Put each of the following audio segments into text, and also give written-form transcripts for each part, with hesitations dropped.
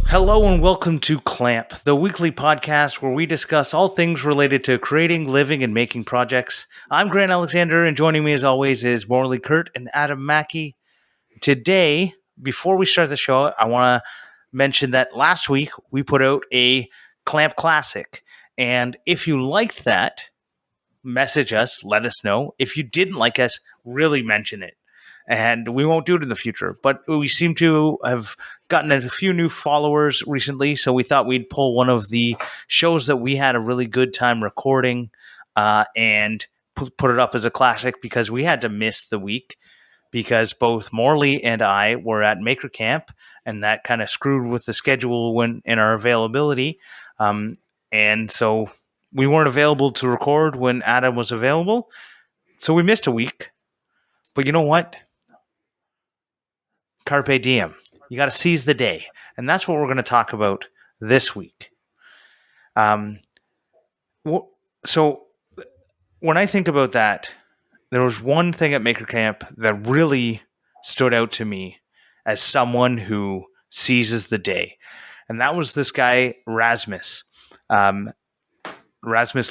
Hello and welcome to Clampe, the weekly podcast where we discuss all things related to creating, living, and making projects. I'm Grant Alexander, and joining me as always is Morley Kurt and Adam Mackey. Today, before we start the show, I want to mention that last week we put out a Clampe Classic, and if you liked that, message us, let us know. If you didn't like us, really mention it. And we won't do it in the future. But we seem to have gotten a few new followers recently, so we thought we'd pull one of the shows that we had a really good time recording and put it up as a classic because we had to miss the week because both Morley and I were at Maker Camp, and that kind of screwed with the schedule in our availability. And so we weren't available to record when Adam was available, so we missed a week. But you know what? Carpe Diem. You got to seize the day. And that's what we're going to talk about this week. So when I think about that, there was one thing at Maker Camp that really stood out to me as someone who seizes the day. And that was this guy, Rasmus. Rasmus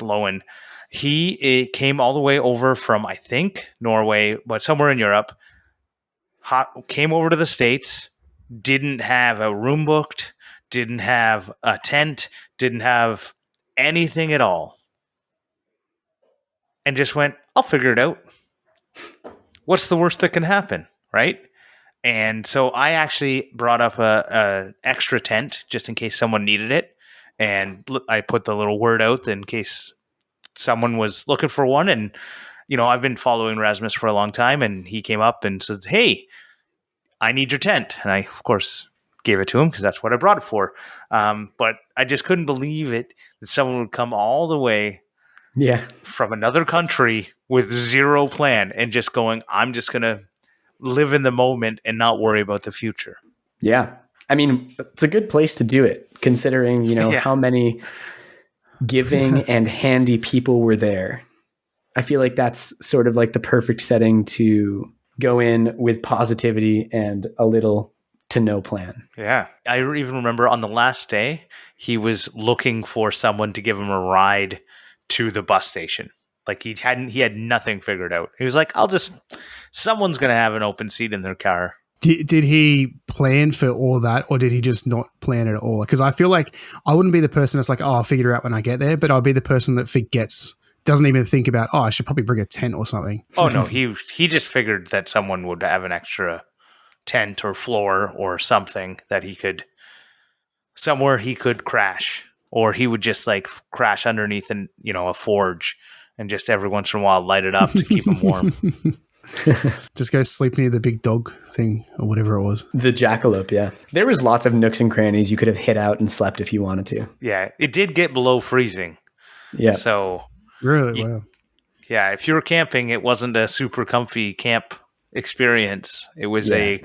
Lowen. He came all the way over from, I think, Norway, but somewhere in Europe. Came over to the States, didn't have a room booked, didn't have a tent, didn't have anything at all. And just went, I'll figure it out. What's the worst that can happen, right? And so I actually brought up a extra tent just in case someone needed it. And I put the little word out in case someone was looking for one. And I've been following Rasmus for a long time, and he came up and said, hey, I need your tent. And I, of course, gave it to him because that's what I brought it for. But I just couldn't believe it that someone would come all the way from another country with zero plan and just going, I'm just going to live in the moment and not worry about the future. Yeah. I mean, it's a good place to do it, considering, how many giving and handy people were there. I feel like that's sort of like the perfect setting to go in with positivity and a little to no plan. Yeah. I even remember on the last day, he was looking for someone to give him a ride to the bus station. Like he had nothing figured out. He was like, someone's going to have an open seat in their car. Did he plan for all that, or did he just not plan it at all? Because I feel like I wouldn't be the person that's like, I'll figure it out when I get there, but I'll be the person that doesn't even think about, I should probably bring a tent or something. Oh, no, he just figured that someone would have an extra tent or floor or something that somewhere he could crash, or he would just like crash underneath a forge and just every once in a while light it up to keep him warm. Just go sleep near the big dog thing or whatever it was. The jackalope, yeah. There was lots of nooks and crannies you could have hid out and slept if you wanted to. Yeah, it did get below freezing. Yeah. So... Really? Wow. Yeah, if you were camping, it wasn't a super comfy camp experience. It was a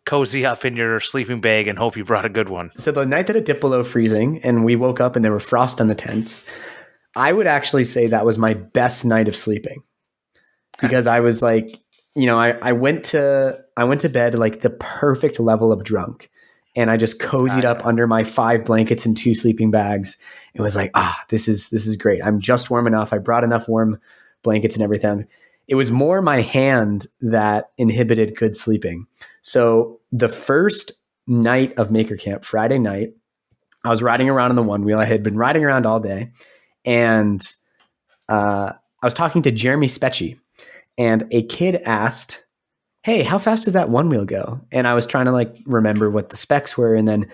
cozy up in your sleeping bag and hope you brought a good one. So the night that it dipped below freezing and we woke up and there were frost on the tents, I would actually say that was my best night of sleeping. Because I was like, I went to bed like the perfect level of drunk. And I just cozied up under my 5 blankets and 2 sleeping bags. It was like, this is great. I'm just warm enough. I brought enough warm blankets and everything. It was more my hand that inhibited good sleeping. So the first night of Maker Camp, Friday night, I was riding around on the one wheel. I had been riding around all day. And I was talking to Jeremy Specci. And a kid asked, hey, how fast does that one wheel go? And I was trying to remember what the specs were. And then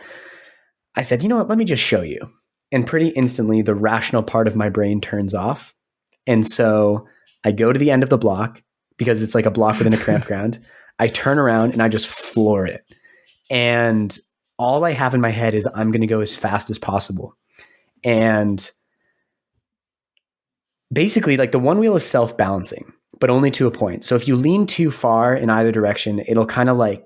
I said, you know what, let me just show you. And pretty instantly, the rational part of my brain turns off. And so I go to the end of the block because it's like a block within a campground. I turn around and I just floor it. And all I have in my head is I'm going to go as fast as possible. And basically, the one wheel is self-balancing, but only to a point. So if you lean too far in either direction, it'll kind of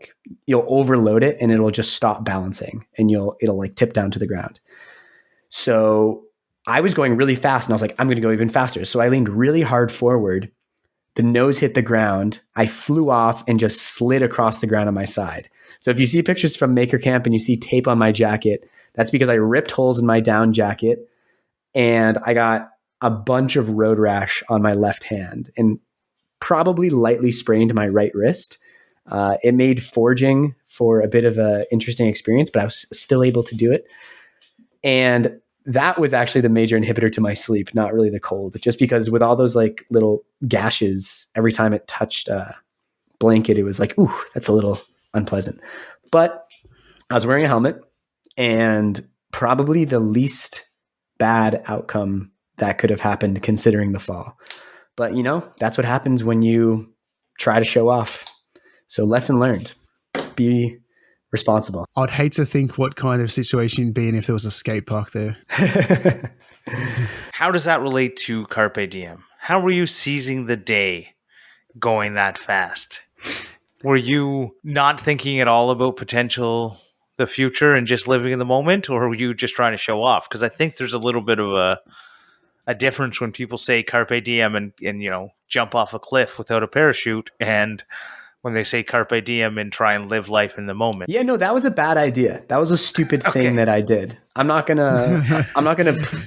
you'll overload it and it'll just stop balancing and it'll tip down to the ground. So I was going really fast and I was like, I'm going to go even faster. So I leaned really hard forward the nose hit the ground. I flew off and just slid across the ground on my side. So if you see pictures from Maker Camp and you see tape on my jacket, that's because I ripped holes in my down jacket and I got a bunch of road rash on my left hand and probably lightly sprained my right wrist. It made forging for a bit of an interesting experience, but I was still able to do it. And that was actually the major inhibitor to my sleep, not really the cold, just because with all those like little gashes, every time it touched a blanket, it was like, ooh, that's a little unpleasant. But I was wearing a helmet, and probably the least bad outcome that could have happened considering the fall. But that's what happens when you try to show off. So lesson learned, be responsible. I'd hate to think what kind of situation you'd be in if there was a skate park there. How does that relate to Carpe Diem? How were you seizing the day going that fast? Were you not thinking at all about the future and just living in the moment, or were you just trying to show off? Because I think there's a little bit of a difference when people say Carpe Diem and jump off a cliff without a parachute, and when they say Carpe Diem and try and live life in the moment. Yeah, no, that was a bad idea. That was a stupid thing that I did. I'm not gonna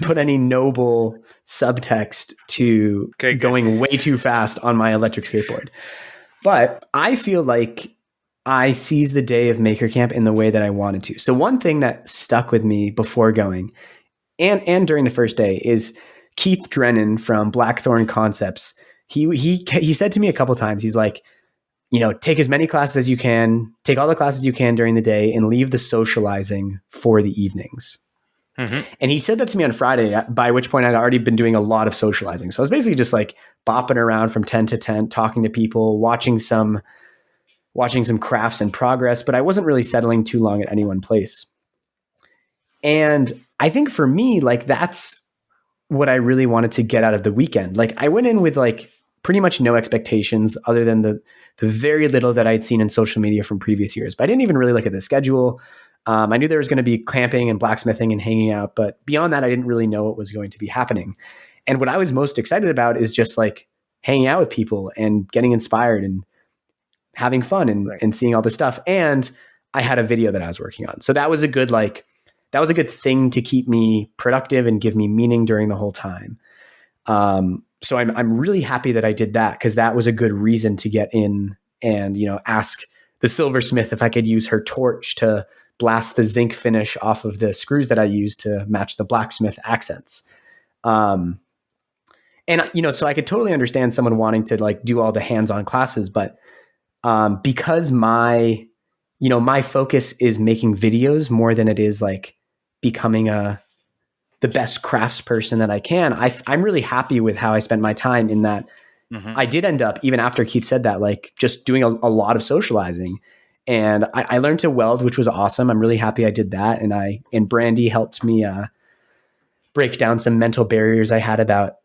put any noble subtext to going way too fast on my electric skateboard. But I feel like I seized the day of Maker Camp in the way that I wanted to. So one thing that stuck with me before going and during the first day is Keith Drennan from Blackthorn Concepts. He said to me a couple times, he's like, take as many classes as you can, take all the classes you can during the day and leave the socializing for the evenings. Mm-hmm. And he said that to me on Friday, by which point I'd already been doing a lot of socializing. So I was basically just like bopping around from tent to tent, talking to people, watching some crafts in progress, but I wasn't really settling too long at any one place. And I think for me, like, that's what I really wanted to get out of the weekend. Like, I went in with like pretty much no expectations other than the very little that I'd seen in social media from previous years. But I didn't even really look at the schedule. I knew there was going to be clamping and blacksmithing and hanging out, but beyond that, I didn't really know what was going to be happening. And what I was most excited about is just like hanging out with people and getting inspired and having fun and seeing all this stuff. And I had a video that I was working on. So that was a good thing to keep me productive and give me meaning during the whole time. So I'm really happy that I did that, because that was a good reason to get in and, ask the silversmith if I could use her torch to blast the zinc finish off of the screws that I used to match the blacksmith accents. And, so I could totally understand someone wanting to like do all the hands-on classes, but because my focus is making videos more than it is like becoming the best crafts person that I can, I'm really happy with how I spent my time in that. Mm-hmm. I did end up, even after Keith said that, like just doing a lot of socializing, and I learned to weld, which was awesome. I'm really happy I did that. And Brandy helped me break down some mental barriers I had about,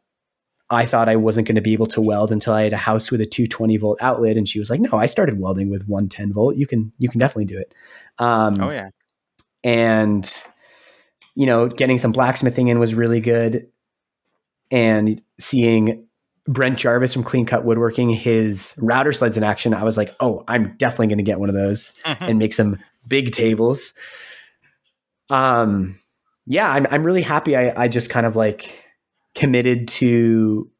I thought I wasn't going to be able to weld until I had a house with a 220 volt outlet. And she was like, no, I started welding with 110 volt. You can definitely do it. Oh yeah. And, getting some blacksmithing in was really good. And seeing Brent Jarvis from Clean Cut Woodworking, his router sleds in action, I was like, oh, I'm definitely going to get one of those and make some big tables. I'm really happy. I just kind of like committed to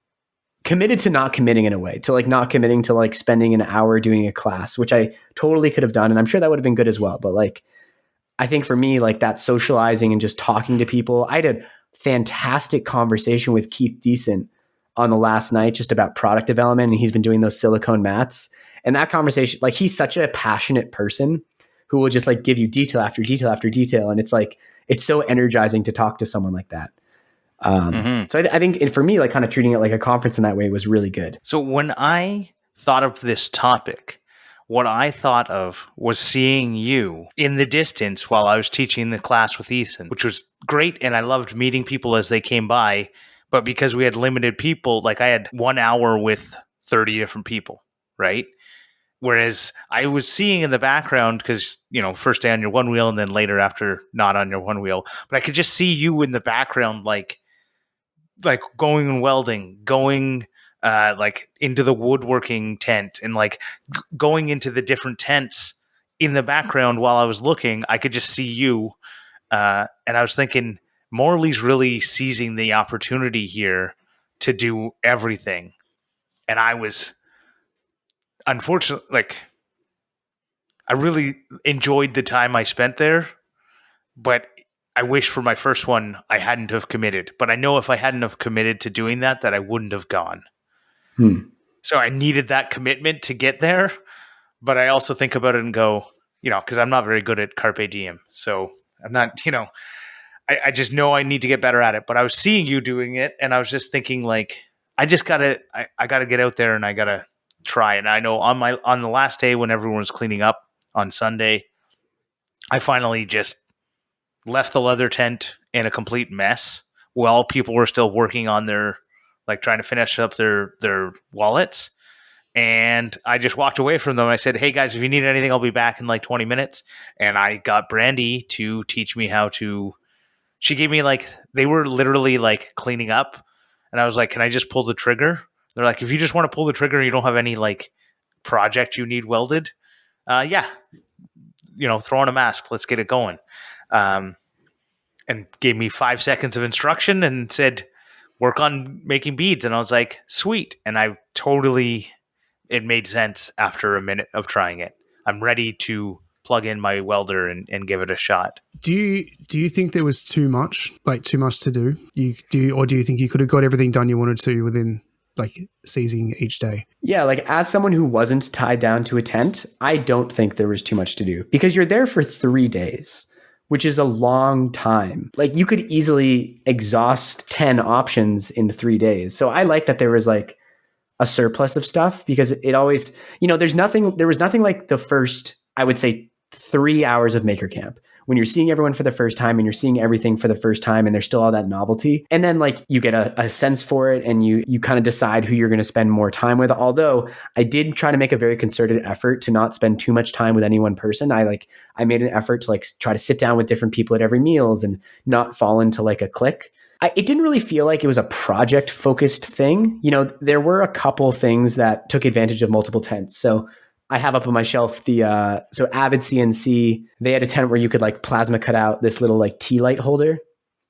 not committing in a way, to like not committing to like spending an hour doing a class, which I totally could have done. And I'm sure that would have been good as well. But like, I think for me, like that socializing and just talking to people, I had a fantastic conversation with Keith Decent on the last night just about product development. And he's been doing those silicone mats. And that conversation, like, he's such a passionate person who will just like give you detail after detail after detail. And it's like, it's so energizing to talk to someone like that. So I think for me, like kind of treating it like a conference in that way was really good. So when I thought of this topic, what I thought of was seeing you in the distance while I was teaching the class with Ethan, which was great. And I loved meeting people as they came by. But because we had limited people, like I had 1 hour with 30 different people, right? Whereas I was seeing in the background, because, first day on your one wheel and then later after not on your one wheel, but I could just see you in the background, like going and welding, going like into the woodworking tent and like going into the different tents in the background while I was looking. I could just see you. And I was thinking, Morley's really seizing the opportunity here to do everything. And I was, unfortunately, like, I really enjoyed the time I spent there, but I wish for my first one I hadn't have committed. But I know if I hadn't have committed to doing that I wouldn't have gone. So I needed that commitment to get there. But I also think about it and go, because I'm not very good at Carpe Diem. So I'm not, I just know I need to get better at it. But I was seeing you doing it, and I was just thinking, like, I gotta get out there and I gotta try. And I know on the last day when everyone was cleaning up on Sunday, I finally just left the leather tent in a complete mess while people were still working on their, like, trying to finish up their wallets. And I just walked away from them. I said, hey guys, if you need anything, I'll be back in like 20 minutes. And I got Brandy to teach me how to, she gave me, like, they were literally like cleaning up. And I was like, can I just pull the trigger? They're like, if you just want to pull the trigger, you don't have any like project you need welded. Yeah. Throw on a mask. Let's get it going. And gave me 5 seconds of instruction and said, work on making beads. And I was like, sweet. And it made sense after a minute of trying it. I'm ready to plug in my welder and give it a shot. Do you think there was too much to do? Or do you think you could have got everything done you wanted to within, like, seizing each day? Yeah, like, as someone who wasn't tied down to a tent, I don't think there was too much to do, because you're there for 3 days, which is a long time. Like, you could easily exhaust 10 options in 3 days. So I like that there was like a surplus of stuff, because it always, there was nothing like the first, I would say, 3 hours of Maker Camp, when you're seeing everyone for the first time and you're seeing everything for the first time, and there's still all that novelty. And then, like, you get a sense for it, and you kind of decide who you're going to spend more time with. Although I did try to make a very concerted effort to not spend too much time with any one person. I made an effort to, like, try to sit down with different people at every meals and not fall into like a clique. It didn't really feel like it was a project focused thing. There were a couple things that took advantage of multiple tents. So I have up on my shelf so Avid CNC, they had a tent where you could, like, plasma cut out this little, like, tea light holder,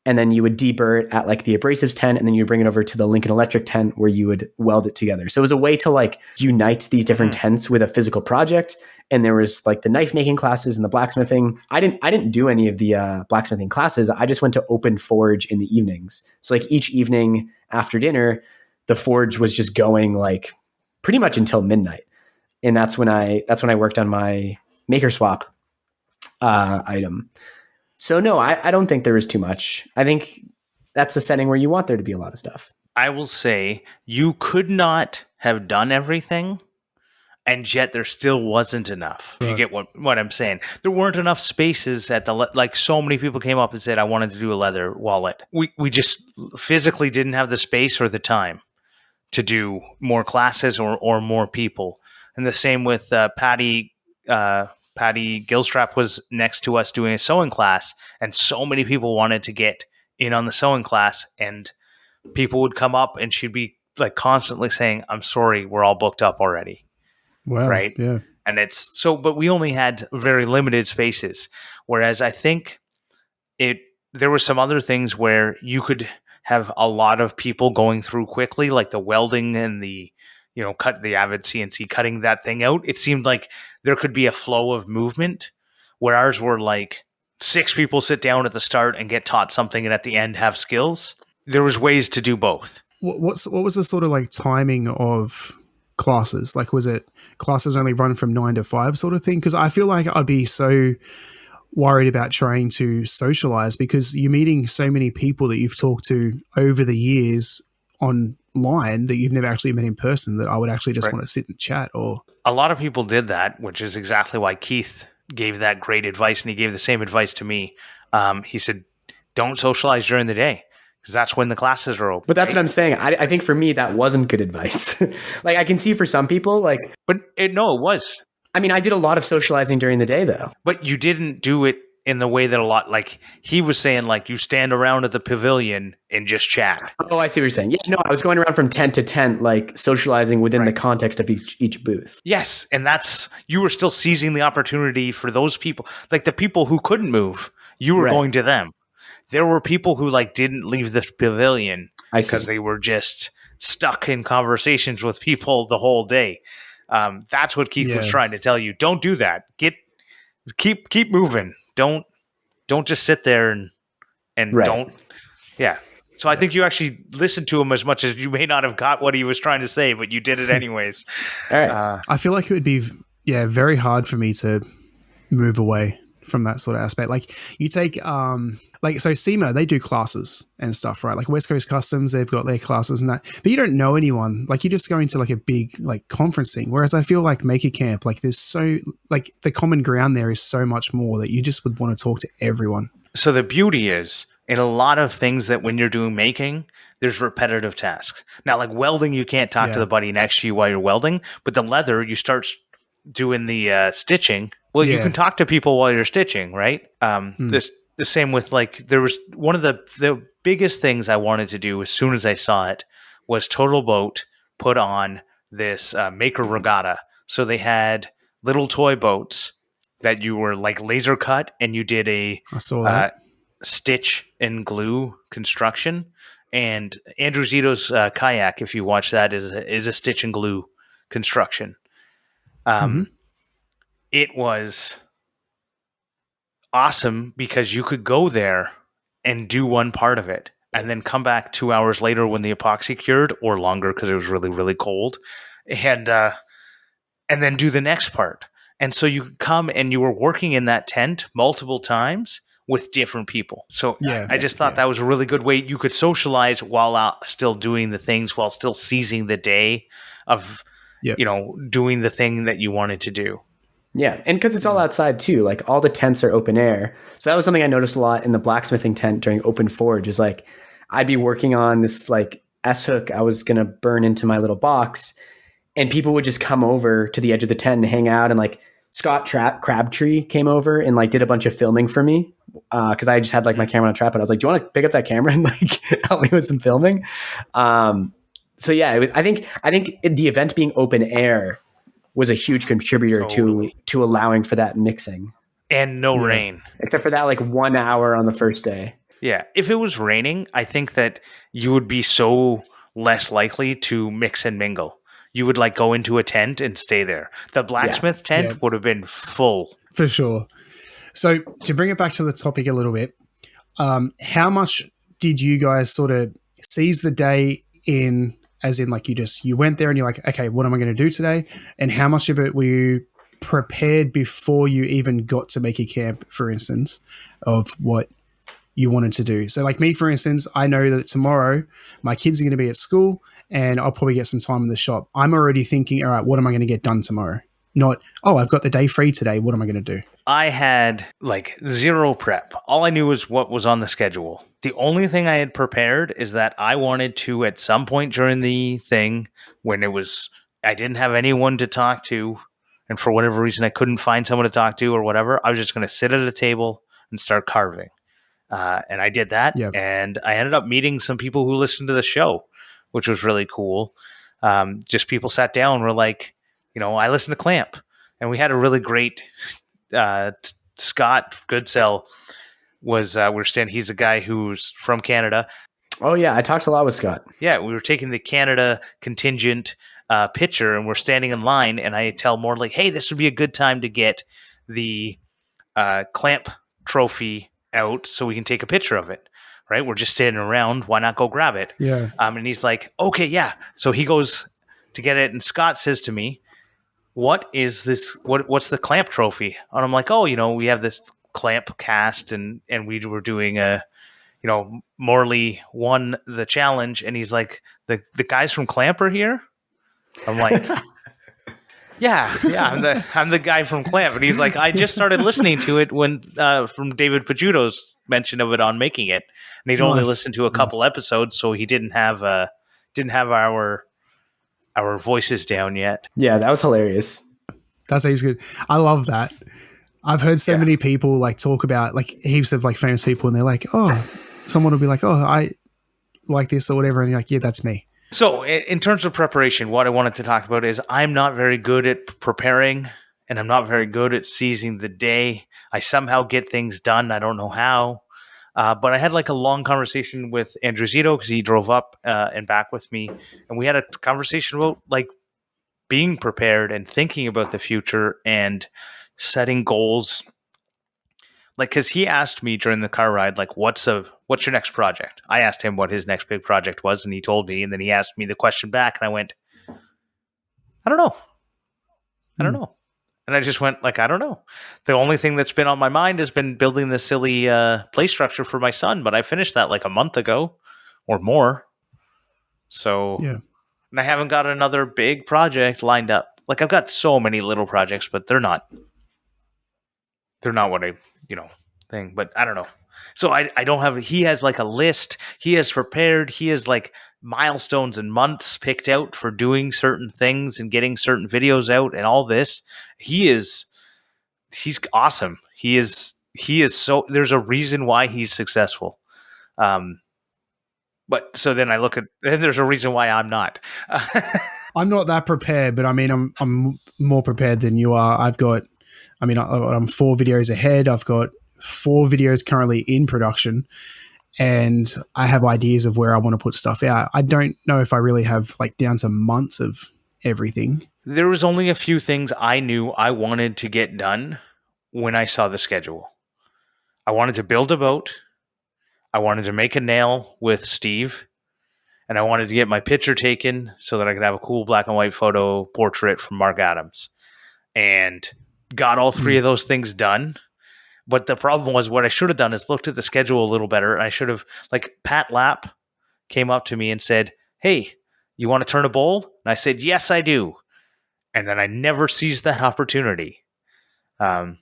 and then you would deburr it at, like, the abrasives tent, and then you would bring it over to the Lincoln Electric tent where you would weld it together. So it was a way to, like, unite these different tents with a physical project. And there was, like, the knife making classes and the blacksmithing. I didn't do any of the blacksmithing classes. I just went to open forge in the evenings. So, like, each evening after dinner, the forge was just going, like, pretty much until midnight. And that's when I worked on my Maker Swap item. So no, I don't think there is too much. I think that's a setting where you want there to be a lot of stuff. I will say you could not have done everything, and yet there still wasn't enough. Right. You get what I'm saying? There weren't enough spaces at like, so many people came up and said, I wanted to do a leather wallet. We just physically didn't have the space or the time to do more classes or more people. And the same with Patty Gilstrap was next to us doing a sewing class, and so many people wanted to get in on the sewing class, and people would come up and she'd be, like, constantly saying, I'm sorry, we're all booked up already. Wow. Right. Yeah. And but we only had very limited spaces. Whereas I think there were some other things where you could have a lot of people going through quickly, like the welding and the, cut the Avid CNC, cutting that thing out. It seemed like there could be a flow of movement, where ours were like 6 people sit down at the start and get taught something, and at the end have skills. There was ways to do both. What was the sort of, like, timing of classes? Like, was it classes only run from 9 to 5 sort of thing? Because I feel like I'd be so worried about trying to socialize, because you're meeting so many people that you've talked to over the years online that you've never actually met in person, that I would actually just want to sit and chat. Or a lot of people did that, which is exactly why Keith gave that great advice, and he gave the same advice to me. He said, don't socialize during the day, because that's when the classes are open. But that's what I'm saying. I think for me, that wasn't good advice. Like, I can see for some people, like... But it was. I mean, I did a lot of socializing during the day, though. But you didn't do it in the way that a lot, like he was saying, like you stand around at the pavilion and just chat. Oh, I see what you're saying. Yeah, no, I was going around from tent to tent, like socializing within the Right. context of each booth. Yes, and you were still seizing the opportunity for those people, like the people who couldn't move. You were Right. going to them. There were people who like didn't leave the pavilion I see. because they were just stuck in conversations with people the whole day. That's what Keith was Yeah. trying to tell you. Don't do that. Keep moving. Don't just sit there and Right. don't. Yeah. So I think you actually listened to him as much as you may not have got what he was trying to say, but you did it anyways. All right. I feel like it would be, very hard for me to move away from that sort of aspect. Like you take, so SEMA, they do classes and stuff, right? Like West Coast Customs, they've got their classes and that, but you don't know anyone. Like you're just going to like a big like conference thing. Whereas I feel like Maker Camp, like there's so like the common ground there is so much more that you just would want to talk to everyone. So the beauty is in a lot of things that when you're doing making, there's repetitive tasks. Now, like welding, you can't talk to the buddy next to you while you're welding, but the leather, you start doing the stitching. Well, you can talk to people while you're stitching, right? The same with like, there was one of the biggest things I wanted to do as soon as I saw it was Total Boat put on this maker regatta. So they had little toy boats that you were like laser cut and you did a I saw that. stitch and glue construction. And Andrew Zito's kayak, if you watch that, is a stitch and glue construction. It was awesome because you could go there and do one part of it and then come back 2 hours later when the epoxy cured, or longer because it was really, really cold, and then do the next part. And so you come and you were working in that tent multiple times with different people. So I just thought that was a really good way you could socialize while out still doing the things, while still seizing the day of, doing the thing that you wanted to do. Yeah, and because it's all outside too, like all the tents are open air. So that was something I noticed a lot in the blacksmithing tent during Open Forge is like, I'd be working on this like S-hook I was going to burn into my little box, and people would just come over to the edge of the tent and hang out. And like Scott Crabtree came over and like did a bunch of filming for me because I just had like my camera on a tripod. I was like, do you want to pick up that camera and like help me with some filming? So yeah, I think the event being open air was a huge contributor to allowing for that mixing. And no rain. Except for that like 1 hour on the first day. Yeah. If it was raining, I think that you would be so less likely to mix and mingle. You would like go into a tent and stay there. The blacksmith tent would have been full. For sure. So to bring it back to the topic a little bit, how much did you guys sort of seize the day in, as in like you went there and you're like, okay, what am I going to do today? And how much of it were you prepared before you even got to Maker Camp, for instance, of what you wanted to do? So like me, for instance, I know that tomorrow my kids are going to be at school and I'll probably get some time in the shop. I'm already thinking, all right, what am I going to get done tomorrow? Not, oh, I've got the day free today. What am I going to do? I had like zero prep. All I knew was what was on the schedule. The only thing I had prepared is that I wanted to, at some point during the thing, when I didn't have anyone to talk to, and for whatever reason I couldn't find someone to talk to or whatever, I was just going to sit at a table and start carving. And I did that, and I ended up meeting some people who listened to the show, which was really cool. Just people sat down and were like, I listened to Clamp, and we had a really great Scott Goodsell he's a guy who's from Canada. Oh yeah, I talked a lot with Scott. Yeah, we were taking the Canada contingent picture, and we're standing in line, and I tell Morley, hey, this would be a good time to get the Clamp trophy out so we can take a picture of it, right? We're just standing around. Why not go grab it? Yeah. And he's like, okay, yeah. So he goes to get it, and Scott says to me, what is this? What's the Clamp trophy? And I'm like, oh, we have this Clamp cast, and we were doing Morley won the challenge, and he's like, the guys from Clamp are here? I'm like, yeah, I'm the guy from Clamp. And he's like, I just started listening to it when from David Pajuto's mention of it on Making It, and he'd only listened to a couple episodes, so he didn't have our voices down yet. Yeah, that was hilarious. That's how he's good. I love that. I've heard so many people like talk about like heaps of like famous people, and they're like, oh, someone will be like, oh, I like this or whatever, and you're like, yeah, that's me. So in terms of preparation, what I wanted to talk about is I'm not very good at preparing, and I'm not very good at seizing the day. I somehow get things done. I don't know how. But I had like a long conversation with Andrew Zito because he drove up and back with me. And we had a conversation about like being prepared and thinking about the future and setting goals. Like, because he asked me during the car ride, like, what's your next project? I asked him what his next big project was, and he told me. And then he asked me the question back, and I went, I don't know. I don't know. And I just went, like, I don't know. The only thing that's been on my mind has been building this silly play structure for my son, but I finished that like a month ago or more. So, and I haven't got another big project lined up. Like, I've got so many little projects, but they're not what I, thing, but I don't know. So I don't have, he has like a list. He has prepared. He has like milestones and months picked out for doing certain things and getting certain videos out and all this. He's awesome. He is so, there's a reason why he's successful. But so then I look at, and there's a reason why I'm not. I'm not that prepared, but I mean, I'm more prepared than you are. I'm 4 videos ahead. I've got 4 videos currently in production, and I have ideas of where I want to put stuff out. I don't know if I really have like down to months of everything. There was only a few things I knew I wanted to get done when I saw the schedule. I wanted to build a boat. I wanted to make a nail with Steve, and I wanted to get my picture taken so that I could have a cool black and white photo portrait from Mark Adams, and got all 3 of those things done. But the problem was, what I should have done is looked at the schedule a little better. And I should have, like, Pat Lapp came up to me and said, hey, you want to turn a bowl? And I said, yes, I do. And then I never seized that opportunity. And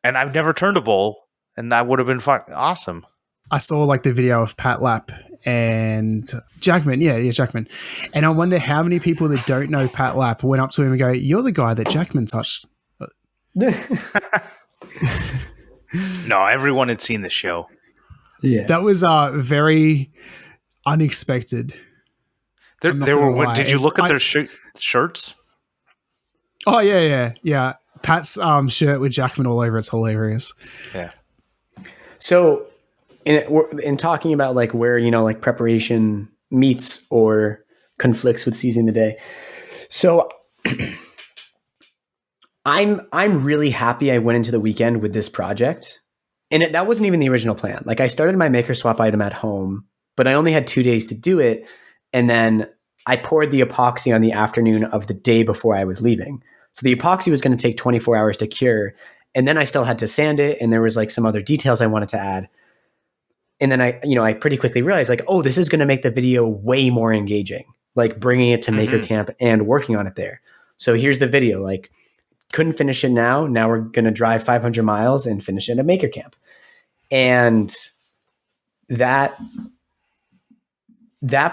I've never turned a bowl, and that would have been awesome. I saw like the video of Pat Lapp and Jackman. Yeah, Jackman. And I wonder how many people that don't know Pat Lapp went up to him and go, you're the guy that Jackman touched. No, everyone had seen the show. Yeah, that was very unexpected. There were. Did you look at their shirts? Oh yeah. Pat's shirt with Jackman all over. It's hilarious. Yeah. So, in talking about like where like preparation meets or conflicts with seizing the day, so. I'm really happy I went into the weekend with this project, and that wasn't even the original plan. Like, I started my maker swap item at home, but I only had 2 days to do it. And then I poured the epoxy on the afternoon of the day before I was leaving. So the epoxy was going to take 24 hours to cure. And then I still had to sand it. And there was like some other details I wanted to add. And then I pretty quickly realized like, oh, this is going to make the video way more engaging, like bringing it to Maker Camp and working on it there. So here's the video, like, couldn't finish it now. Now we're going to drive 500 miles and finish it at Maker Camp. And that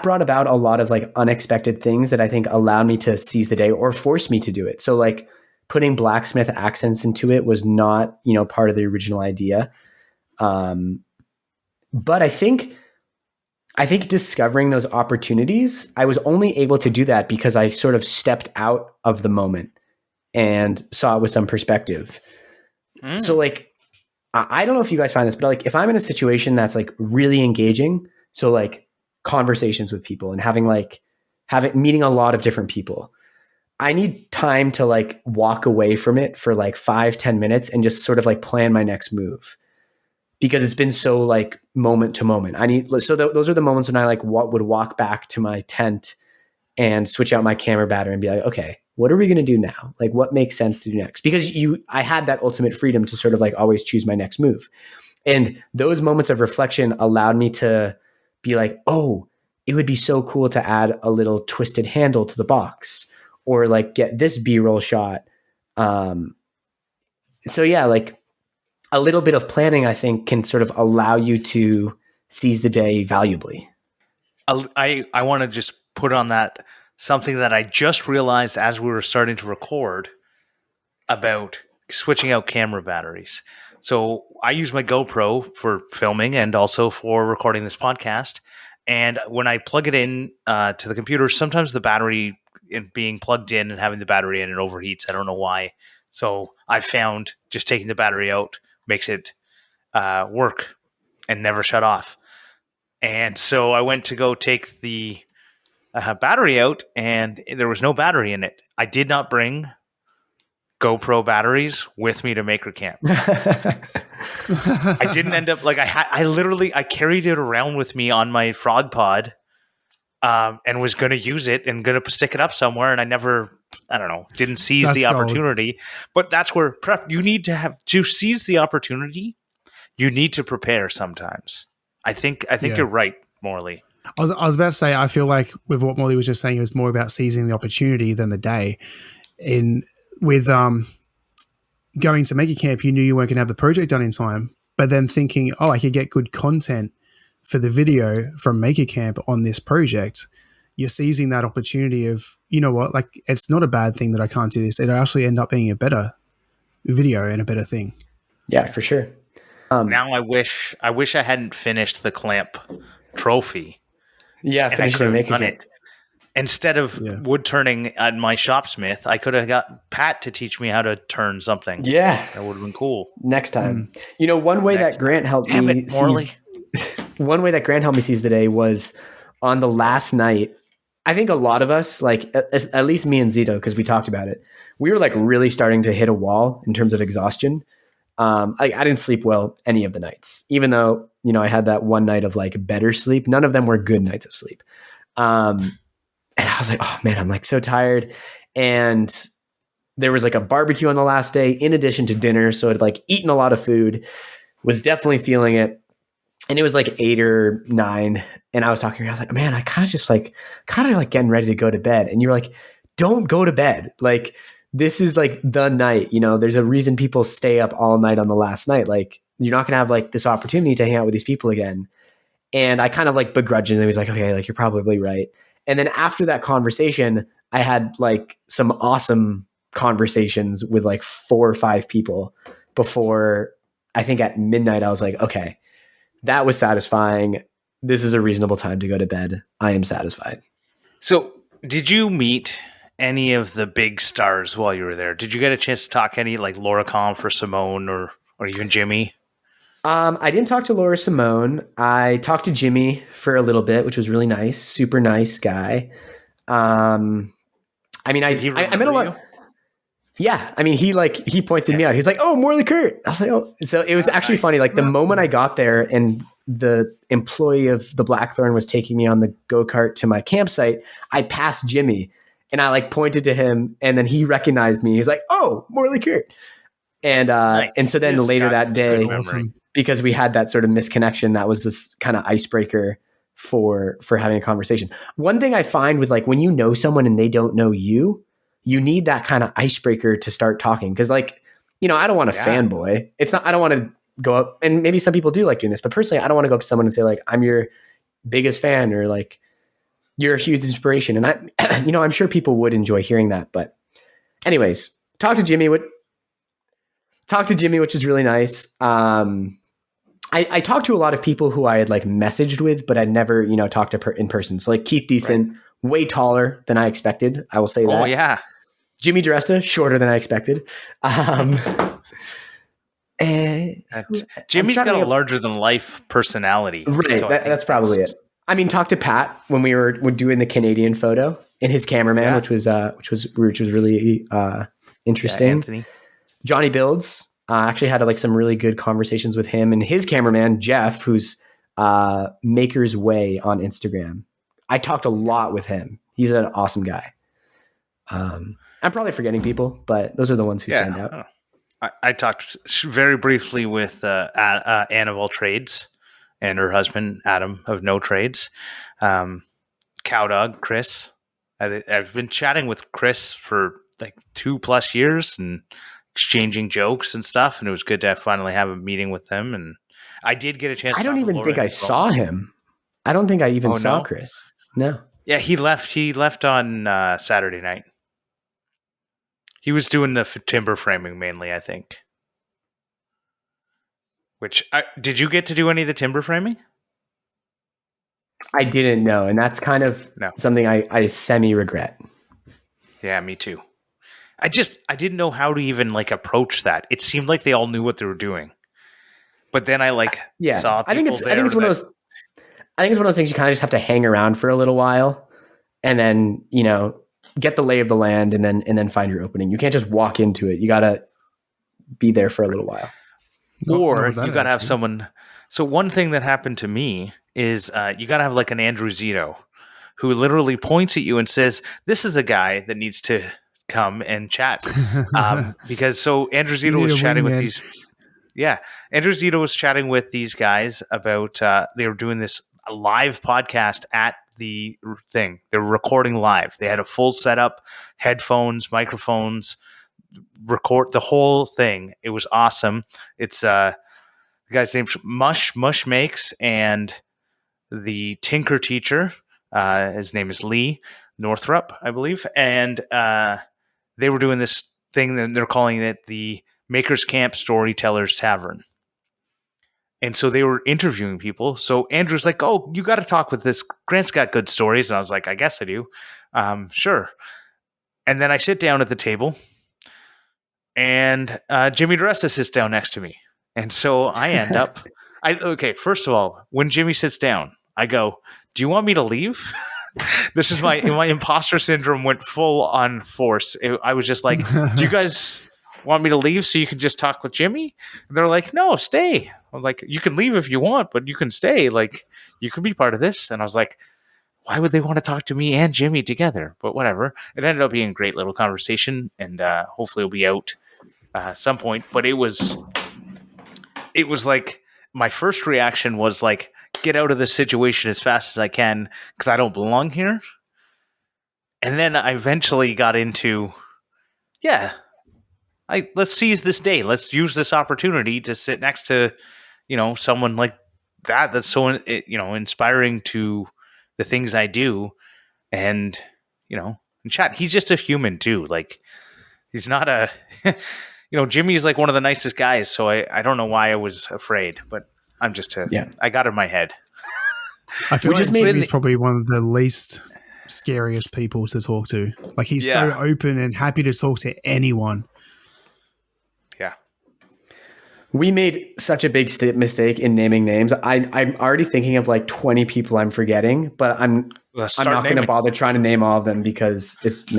brought about a lot of like unexpected things that I think allowed me to seize the day or forced me to do it. So like putting blacksmith accents into it was not, part of the original idea. But I think discovering those opportunities, I was only able to do that because I sort of stepped out of the moment and saw it with some perspective. So like, I don't know if you guys find this, but like if I'm in a situation that's like really engaging, so like conversations with people and meeting a lot of different people, I need time to like walk away from it for like 5-10 minutes and just sort of like plan my next move, because it's been so like moment to moment. Those are the moments when I like would walk back to my tent and switch out my camera battery and be like, okay, what are we going to do now? Like, what makes sense to do next? Because I had that ultimate freedom to sort of like always choose my next move. And those moments of reflection allowed me to be like, oh, it would be so cool to add a little twisted handle to the box, or like get this B-roll shot. So yeah, like a little bit of planning, I think, can sort of allow you to seize the day valuably. I want to just put on that something that I just realized as we were starting to record about switching out camera batteries. So I use my GoPro for filming and also for recording this podcast. And when I plug it in to the computer, sometimes the battery being plugged in and having the battery in, it overheats. I don't know why. So I found just taking the battery out makes it work and never shut off. And so I went to go take the battery out, and there was no battery in it. I did not bring GoPro batteries with me to Maker Camp. I didn't end up like I literally carried it around with me on my frog pod, and was going to use it and going to stick it up somewhere, and didn't seize That's the gold. opportunity. But that's where you need to seize the opportunity. You need to prepare sometimes. I think you're right, Morley. I was about to say, I feel like with what Morley was just saying, it was more about seizing the opportunity than the day. With going to Maker Camp, you knew you weren't going to have the project done in time, but then thinking, oh, I could get good content for the video from Maker Camp on this project. You're seizing that opportunity of, you know what, like it's not a bad thing that I can't do this. It'll actually end up being a better video and a better thing. Yeah, for sure. Now I wish I hadn't finished the Clampe trophy. Yeah, And I finish could have Maker done Camp. it. Instead of wood turning at my shopsmith, I could have got Pat to teach me how to turn something. Yeah, That would have been cool. next time. One way that Grant helped Damn me it, Morley. one way that Grant helped me seize the day was on the last night. I think a lot of us, like at least me and Zito, because we talked about it, we were like really starting to hit a wall in terms of exhaustion. I didn't sleep well any of the nights, even though, I had that one night of like better sleep. None of them were good nights of sleep. And I was like, oh man, I'm like so tired. And there was like a barbecue on the last day in addition to dinner. So I'd like eaten a lot of food, was definitely feeling it. And it was like 8 or 9. And I was talking to her. I was like, man, I kind of getting ready to go to bed. And you're like, don't go to bed. Like, this is like the night, there's a reason people stay up all night on the last night. Like, you're not going to have like this opportunity to hang out with these people again. And I kind of like begrudgingly was like, okay, like you're probably right. And then after that conversation, I had like some awesome conversations with like 4 or 5 people before. I think at midnight, I was like, okay, that was satisfying. This is a reasonable time to go to bed. I am satisfied. So did you meet any of the big stars while you were there? Did you get a chance to talk any like Laura Kampf or Simone or even Jimmy? I didn't talk to Laura Simone. I talked to Jimmy for a little bit, which was really nice. Super nice guy. I met a lot. Yeah. I mean, he pointed me out. He's like, oh, Morley Kurt. I was like, oh, so it was actually funny. Like the moment I got there and the employee of the Blackthorn was taking me on the go-kart to my campsite, I passed Jimmy and I like pointed to him and then he recognized me. He's like, oh, Morley Kurt. And, Nice. And so then later that day, Awesome. because we had that sort of misconnection, that was this kind of icebreaker for having a conversation. One thing I find with like, when you know someone and they don't know you, you need that kind of icebreaker to start talking. Cause like, I don't want to fanboy. I don't want to go up, and maybe some people do like doing this, but personally, I don't want to go up to someone and say like, I'm your biggest fan or like you're a huge inspiration. And I, I'm sure people would enjoy hearing that, but anyways, talked to Jimmy, which is really nice. I talked to a lot of people who I had like messaged with, but I'd never, talked to in person. So like Keith Decent, way taller than I expected. I will say that. Oh yeah. Jimmy DeResta, shorter than I expected. And Jimmy's got a larger than life personality. Right. So That's probably it. I mean, talk to Pat when we were doing the Canadian photo and his cameraman, which was really interesting. Yeah, Anthony. Johnny Builds actually had like some really good conversations with him and his cameraman, Jeff, who's Maker's Way on Instagram. I talked a lot with him. He's an awesome guy. I'm probably forgetting people, but those are the ones who stand out. I talked very briefly with Anne of All Trades and her husband, Adam of No Trades. Cowdog, Chris. I've been chatting with Chris for like 2+ years and exchanging jokes and stuff, and it was good to finally have a meeting with them. And I did get a chance. I don't even think I saw him. I don't think I even saw Chris. No. Yeah, he left. He left on Saturday night. He was doing the timber framing mainly, I think. Did you get to do any of the timber framing? I didn't know, and that's kind of No. something I semi regret. Yeah, me too. I didn't know how to even like approach that. It seemed like they all knew what they were doing. But then I saw I think people there. it's one of those. I think it's one of those things you kind of just have to hang around for a little while, and then get the lay of the land, and then find your opening. You can't just walk into it. You got to be there for a little while. Or you got to have someone. So one thing that happened to me is you got to have like an Andrew Zito who literally points at you and says, "This is a guy that needs to come and chat." Because Andrew Zito was chatting with these. Yeah, Andrew Zito was chatting with these guys about they were doing this live podcast at the thing. They were recording live. They had a full setup, headphones, microphones, record the whole thing. It was awesome. It's the guy's name's Mush Makes, and the Tinker teacher, his name is Lee Northrup, I believe, and they were doing this thing that they're calling it the Maker's Camp Storytellers Tavern. And so they were interviewing people. So Andrew's like, "Oh, you got to talk with this. Grant's got good stories." And I was like, "I guess I do." Sure. And then I sit down at the table, and Jimmy DeResta sits down next to me. And so I end up, first of all, when Jimmy sits down, I go, "Do you want me to leave?" This is my imposter syndrome went full on force. I was just like, "Do you guys want me to leave so you can just talk with Jimmy?" And they're like, "No, stay." I'm like, "You can leave if you want, but you can stay. Like, you can be part of this." And I was like, why would they want to talk to me and Jimmy together? But whatever. It ended up being a great little conversation, and hopefully it'll be out some point. But it was like my first reaction was like, get out of this situation as fast as I can because I don't belong here. And then I eventually got into, let's seize this day. Let's use this opportunity to sit next to, someone like that. That's so, inspiring to the things I do, and, and chat. He's just a human too. Like, he's not a, Jimmy's like one of the nicest guys. So I don't know why I was afraid, but I'm just I got in my head. I feel like Jimmy's probably one of the least scariest people to talk to. Like, he's so open and happy to talk to anyone. Yeah. We made such a big mistake in naming names. I'm already thinking of like 20 people I'm forgetting, but I'm not going to bother trying to name all of them because it's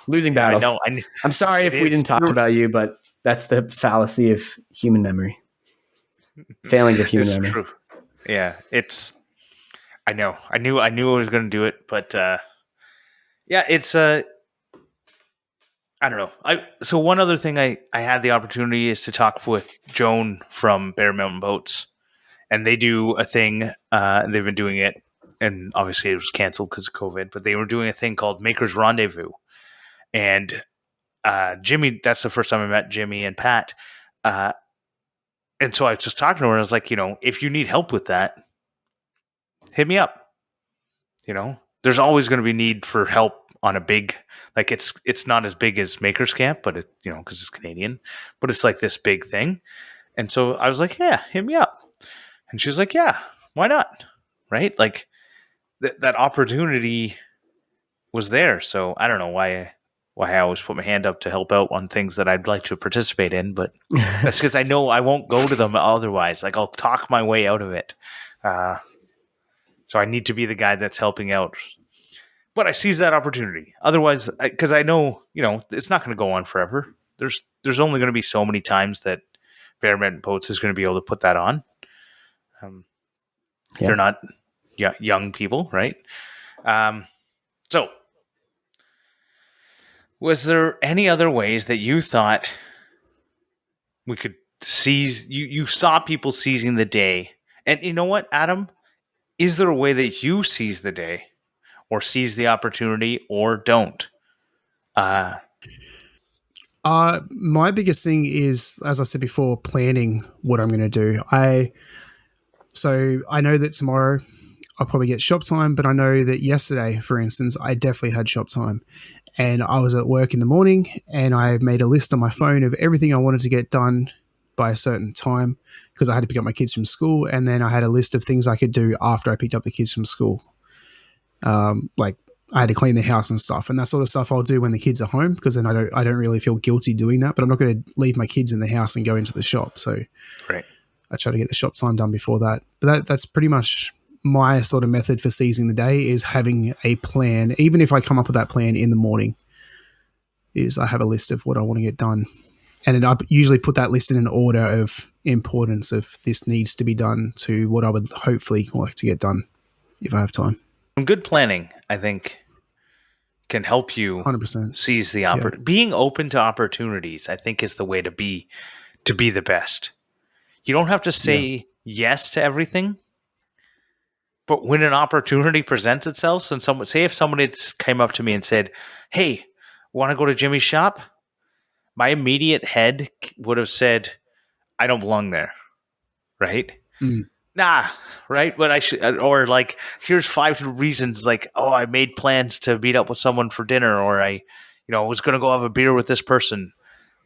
losing battle. I know. I'm sorry if we didn't talk about you, but that's the fallacy of human memory. Failings of human memory. True. Yeah, I know. I knew I was going to do it, but it's I don't know. So one other thing I had the opportunity is to talk with Joan from Bear Mountain Boats, and they do a thing. They've been doing it, and obviously it was canceled because of COVID. But they were doing a thing called Maker's Rendezvous, and Jimmy. That's the first time I met Jimmy and Pat. And so I was just talking to her, and I was like, if you need help with that, hit me up. There's always going to be need for help on a big, like it's not as big as Maker's Camp, but it, because it's Canadian, but it's like this big thing. And so I was like, yeah, hit me up. And she was like, yeah, why not? Right? Like that opportunity was there. So I don't know why I always put my hand up to help out on things that I'd like to participate in, but that's because I know I won't go to them otherwise. Like, I'll talk my way out of it. So I need to be the guy that's helping out. But I seize that opportunity. Otherwise, because I know, it's not going to go on forever. There's only going to be so many times that Bear Mountain Boats is going to be able to put that on. They're not young people, right? So, was there any other ways that you thought we could seize? You saw people seizing the day. And you know what, Adam? Is there a way that you seize the day or seize the opportunity or don't? My biggest thing is, as I said before, planning what I'm going to do. So I know that tomorrow I'll probably get shop time, but I know that yesterday, for instance, I definitely had shop time. And I was at work in the morning and I made a list on my phone of everything I wanted to get done by a certain time because I had to pick up my kids from school. And then I had a list of things I could do after I picked up the kids from school. Like I had to clean the house and stuff, and that sort of stuff I'll do when the kids are home because then I don't really feel guilty doing that, but I'm not going to leave my kids in the house and go into the shop. So Right. I try to get the shop time done before that. But that's pretty much my sort of method for seizing the day is having a plan. Even if I come up with that plan in the morning, is I have a list of what I want to get done. And then I usually put that list in an order of importance of this needs to be done to what I would hopefully like to get done if I have time. Some good planning, I think, can help you 100%. seize the opportunity. Being open to opportunities, I think, is the way to be the best. You don't have to say yes to everything, but when an opportunity presents itself, and if somebody came up to me and said, "Hey, want to go to Jimmy's shop?" My immediate head would have said, "I don't belong there," right? Nah, right? But I should, or like, here's 5 reasons. Like, oh, I made plans to meet up with someone for dinner, or I was going to go have a beer with this person,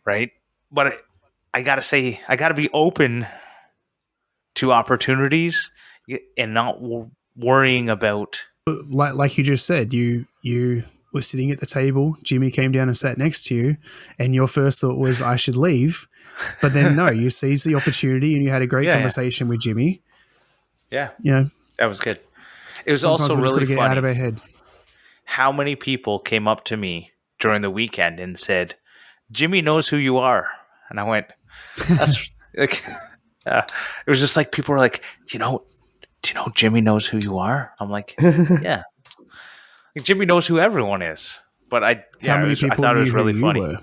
right? But I gotta say, I gotta be open to opportunities and not worrying about. Like you just said, you were sitting at the table. Jimmy came down and sat next to you, and your first thought was, "I should leave," but then no, you seized the opportunity and you had a great conversation with Jimmy. Yeah, yeah, that was good. It was sometimes also we just really gotta get funny out of our head. how many people came up to me during the weekend and said, "Jimmy knows who you are," and I went, "That's like." It was just like people were like, do you know Jimmy knows who you are? I'm like, yeah. Like, Jimmy knows who everyone is. But I thought it was really funny. Were?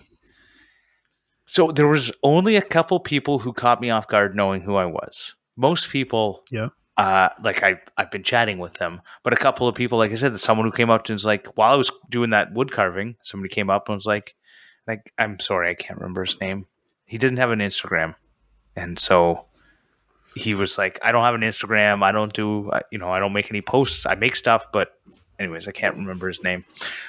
So there was only a couple people who caught me off guard knowing who I was. Most people, like I've been chatting with them, but a couple of people, like I said, someone who came up to me was like, while I was doing that wood carving, somebody came up and was like, I'm sorry, I can't remember his name. He didn't have an Instagram. And so he was like, I don't have an Instagram. I don't do, I don't make any posts. I make stuff, but anyways, I can't remember his name.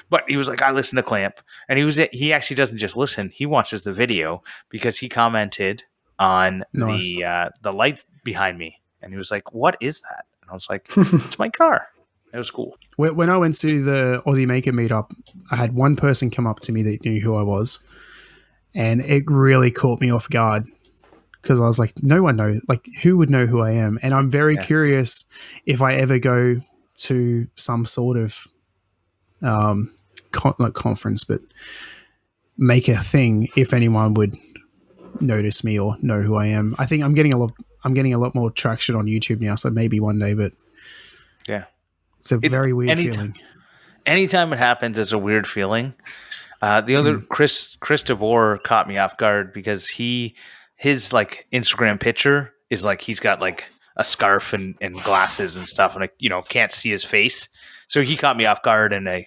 But he was like, I listen to Clampe. And he actually doesn't just listen. He watches the video because he commented on the light behind me. And he was like, what is that? And I was like, it's my car. It was cool. When I went to the Aussie Maker meetup, I had one person come up to me that knew who I was. And it really caught me off guard. Because I was like, no one knows. Like, who would know who I am? And I'm very curious if I ever go to some sort of not conference, but make a thing. If anyone would notice me or know who I am, I think I'm getting a lot more traction on YouTube now. So maybe one day, but it's a very weird feeling. Anytime it happens, it's a weird feeling. The other Chris DeBoer caught me off guard because his like Instagram picture is like he's got like a scarf and glasses and stuff, and I can't see his face. So he caught me off guard, and I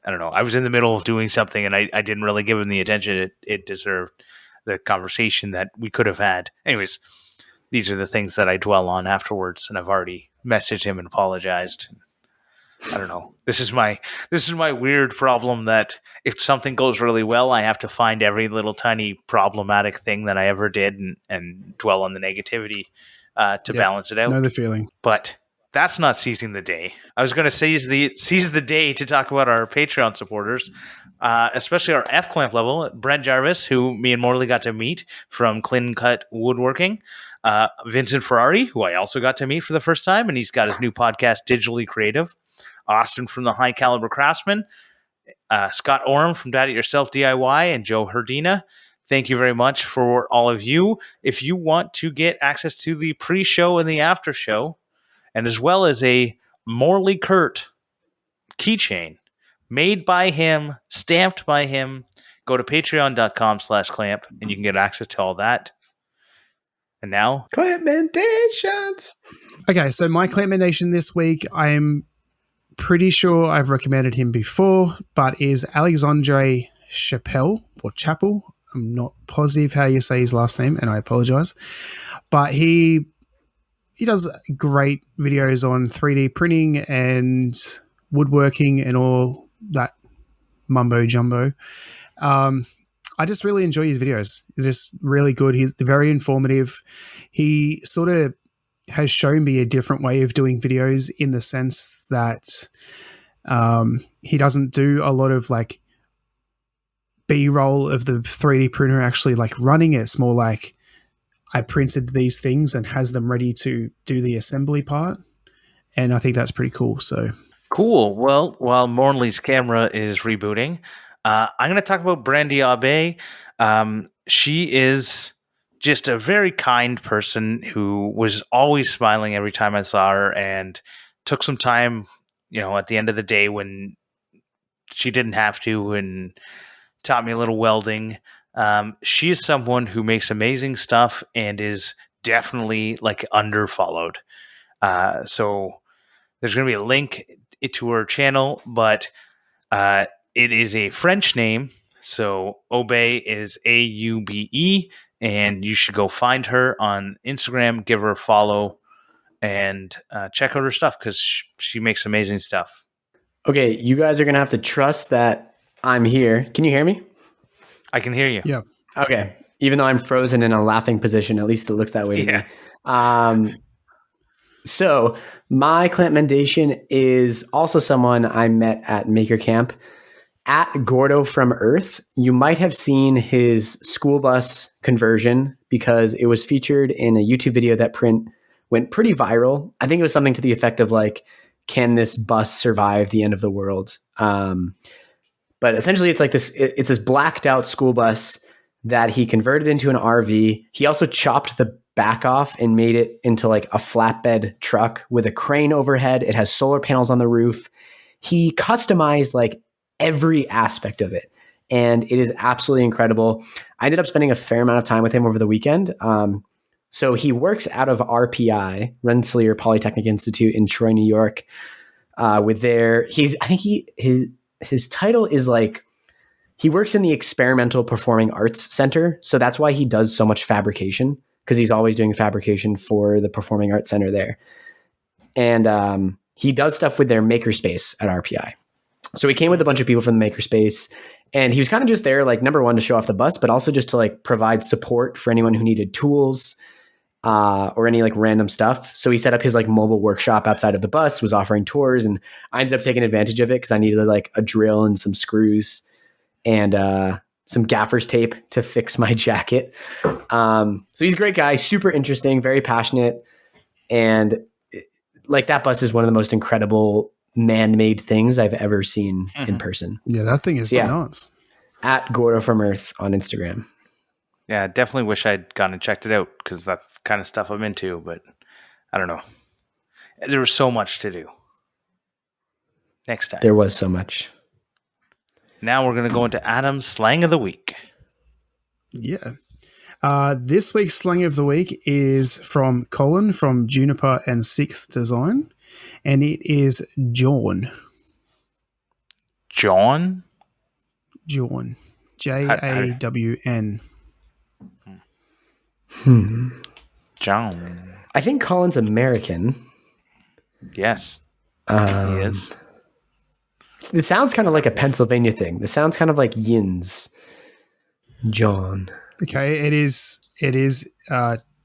don't know. I was in the middle of doing something, and I didn't really give him the attention it deserved. The conversation that we could have had. Anyways, these are the things that I dwell on afterwards, and I've already messaged him and apologized. I don't know. This is my weird problem that if something goes really well, I have to find every little tiny problematic thing that I ever did and dwell on the negativity to balance it out. Know the feeling. But that's not seizing the day. I was going to seize the day to talk about our Patreon supporters, especially our F Clamp level, Brent Jarvis, who me and Morley got to meet from Clean Cut Woodworking, Vincent Ferrari, who I also got to meet for the first time, and he's got his new podcast, Digitally Creative. Austin from the High Caliber Craftsman, Scott Orem from Dad It Yourself DIY, and Joe Herdina. Thank you very much for all of you. If you want to get access to the pre-show and the after show, and as well as a Morley Kurt keychain made by him, stamped by him, go to patreon.com/clamp and you can get access to all that. And now, Clampmendations. Okay, so my Clampmendation this week, I'm pretty sure I've recommended him before, but is Alexandre Chappelle or Chappell. I'm not positive how you say his last name, and I apologize. But he he does great videos on 3D printing and woodworking and all that mumbo jumbo. I just really enjoy his videos. They're just really good. He's very informative. He sort of has shown me a different way of doing videos in the sense that he doesn't do a lot of like B-roll of the 3D printer actually like running it. It's more like I printed these things and has them ready to do the assembly part. And I think that's pretty cool. So Cool. Well, while Morley's camera is rebooting, I'm going to talk about Brandy Abe. She is just a very kind person who was always smiling every time I saw her, and took some time, at the end of the day when she didn't have to, and taught me a little welding. She is someone who makes amazing stuff and is definitely like underfollowed. So there's going to be a link to her channel, but it is a French name. So Aube is Aube, and you should go find her on Instagram, give her a follow, and check out her stuff because she makes amazing stuff. Okay, you guys are going to have to trust that I'm here. Can you hear me? I can hear you. yeah. Okay. Even though I'm frozen in a laughing position, at least it looks that way to me. So my Clampmendation is also someone I met at Maker Camp at Gordo from Earth. You might have seen his school bus conversion because it was featured in a YouTube video that went pretty viral. I think it was something to the effect of like, can this bus survive the end of the world? But essentially it's like this, it's this blacked out school bus that he converted into an RV. He also chopped the back off and made it into like a flatbed truck with a crane overhead. It has solar panels on the roof. He customized like every aspect of it, and it is absolutely incredible. I ended up spending a fair amount of time with him over the weekend. So he works out of RPI, Rensselaer Polytechnic Institute in Troy, New York. His title is like, he works in the Experimental Performing Arts Center. So that's why he does so much fabrication, because he's always doing fabrication for the Performing Arts Center there. And he does stuff with their makerspace at RPI. So he came with a bunch of people from the makerspace, and he was kind of just there, like, number one, to show off the bus, but also just to like provide support for anyone who needed tools or any like random stuff. So he set up his like mobile workshop outside of the bus, was offering tours, and I ended up taking advantage of it because I needed like a drill and some screws and some gaffer's tape to fix my jacket. So he's a great guy, super interesting, very passionate. And like that bus is one of the most incredible man-made things I've ever seen in person. Yeah, that thing is nuts. At Gordo from Earth on Instagram. Yeah, I definitely wish I'd gone and checked it out because that's the kind of stuff I'm into, but I don't know. There was so much to do. Next time. There was so much. Now we're going to go into Adam's Slang of the Week. Yeah. This week's Slang of the Week is from Colin from Juniper and Sixth Design, and it is Jawn. Jawn? Jawn. Jawn. Jawn. I think Colin's American. Yes. He is. It sounds kind of like a Pennsylvania thing. This sounds kind of like Yins. John. Okay, it is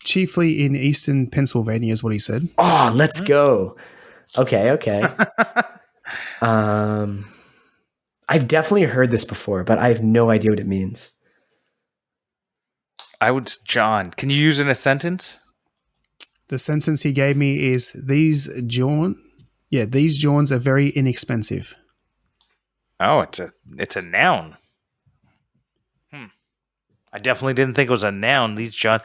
chiefly in eastern Pennsylvania is what he said. Oh, let's go. Okay. I've definitely heard this before, but I have no idea what it means. John, can you use it in a sentence? The sentence he gave me is these Jawns are very inexpensive. Oh, it's a noun. I definitely didn't think it was a noun. These John,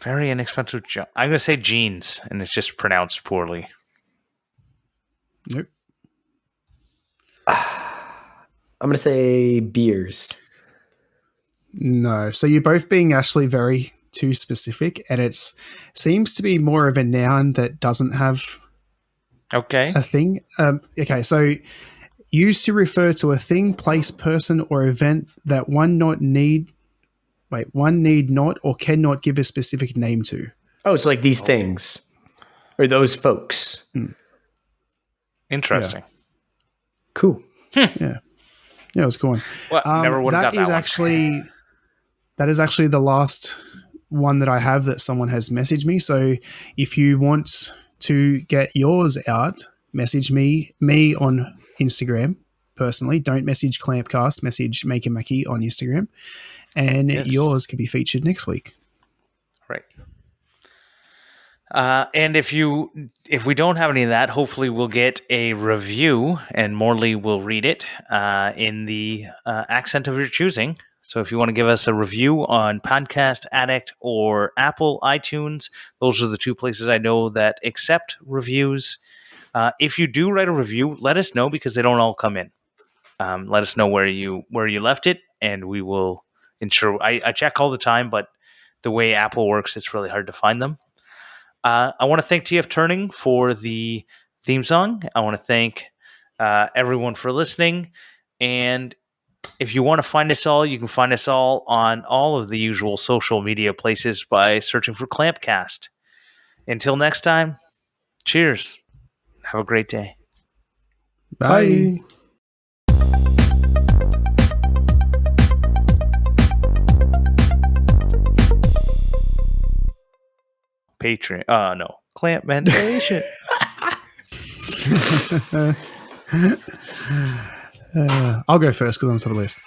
very inexpensive John. I'm going to say jeans, and it's just pronounced poorly. Nope. I'm going to say beers. No. So you're both being actually very too specific, and it seems to be more of a noun that doesn't have a thing. Okay, so used to refer to a thing, place, person, or event that one need not or cannot give a specific name to. Oh, so like these things. or those folks. Interesting. Cool. Yeah, it was a cool one. Well, never would have got that one. That is actually the last one that I have that someone has messaged me. So if you want to get yours out, message me on Instagram personally. Don't message Clampcast, message Maker Mackie on Instagram, and yours could be featured next week. Right. And if we don't have any of that, hopefully we'll get a review, and Morley will read it in the accent of your choosing. So if you want to give us a review on Podcast Addict or Apple iTunes, those are the two places I know that accept reviews. If you do write a review, let us know, because they don't all come in. Let us know where you left it, and we will ensure. I check all the time, but the way Apple works, it's really hard to find them. I want to thank TF Turning for the theme song. I want to thank everyone for listening. And if you want to find us all, you can find us all on all of the usual social media places by searching for Clampcast. Until next time, cheers. Have a great day. Bye. Patreon. No. Clampmendations. I'll go first because I'm on the list.